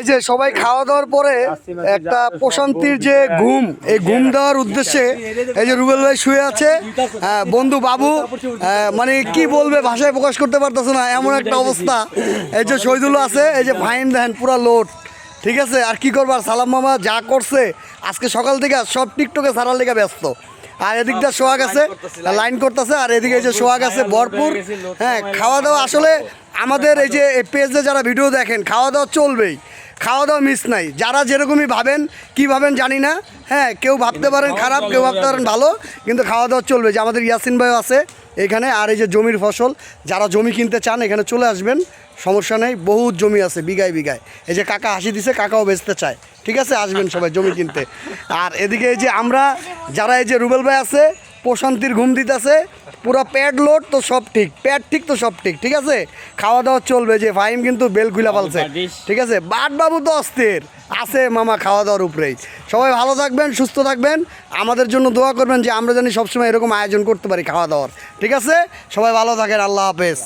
এই যে সবাই খাওয়া দাওয়ার পরে একটা প্রশান্তির যে ঘুম, এই ঘুম দেওয়ার উদ্দেশ্যে এই যে রুবেল ভাই শুয়ে আছে, বন্ধু বাবু, মানে কি বলবে ভাষায় প্রকাশ করতে পারতেছে না, এমন একটা অবস্থা। এই যে শহীদুল্লাহ আছে, এই যে ফাইন দেখেন পুরা লোড, ঠিক আছে। আর কি করবার, সালাম মামা যা করছে আজকে সকাল থেকে সব টিকটকে ছাড়ার লেগে ব্যস্ত। আর এদিকটা সোহাগ আছে, লাইন করতেছে, আর এদিকে এই যে সোহাগ আছে ভরপুর। হ্যাঁ, খাওয়া দাওয়া আসলে আমাদের এই যে পেজে যারা ভিডিও দেখেন, খাওয়া দাওয়া চলবেই, খাওয়া দাওয়া মিস নাই। যারা যেরকমই ভাবেন, কি ভাবেন জানি না, হ্যাঁ, কেউ ভাবতে পারেন খারাপ, কেউ ভাবতে পারেন ভালো, কিন্তু খাওয়া দাওয়া চলবে। যে আমাদের ইয়াসিন ভাইও আছে এখানে, আর এই যে জমির ফসল, যারা জমি কিনতে চান এখানে চলে আসবেন, সমস্যা নেই, বহুত জমি আছে বিঘায় বিঘায়। এই যে কাকা হাসি দিছে, কাকাও বেচতে চায়, ঠিক আছে, আসবেন সবাই জমি কিনতে। আর এদিকে এই যে আমরা যারা, এই যে রুবেল ভাই আছে প্রশান্তির ঘুম দিতেছে, পুরো প্যাড লোড তো সব ঠিক, প্যাড ঠিক তো সব ঠিক, ঠিক আছে। খাওয়া দাওয়া চলবে, যে ফাহিম কিন্তু বেল খুলে পালছে, ঠিক আছে। বাট বাবু তো অস্থির আছে মামা খাওয়া দাওয়ার উপরেই। সবাই ভালো থাকবেন, সুস্থ থাকবেন, আমাদের জন্য দোয়া করবেন যে আমরা জানি সবসময় এরকম আয়োজন করতে পারি খাওয়া দাওয়ার, ঠিক আছে। সবাই ভালো থাকেন, আল্লাহ হাফেজ।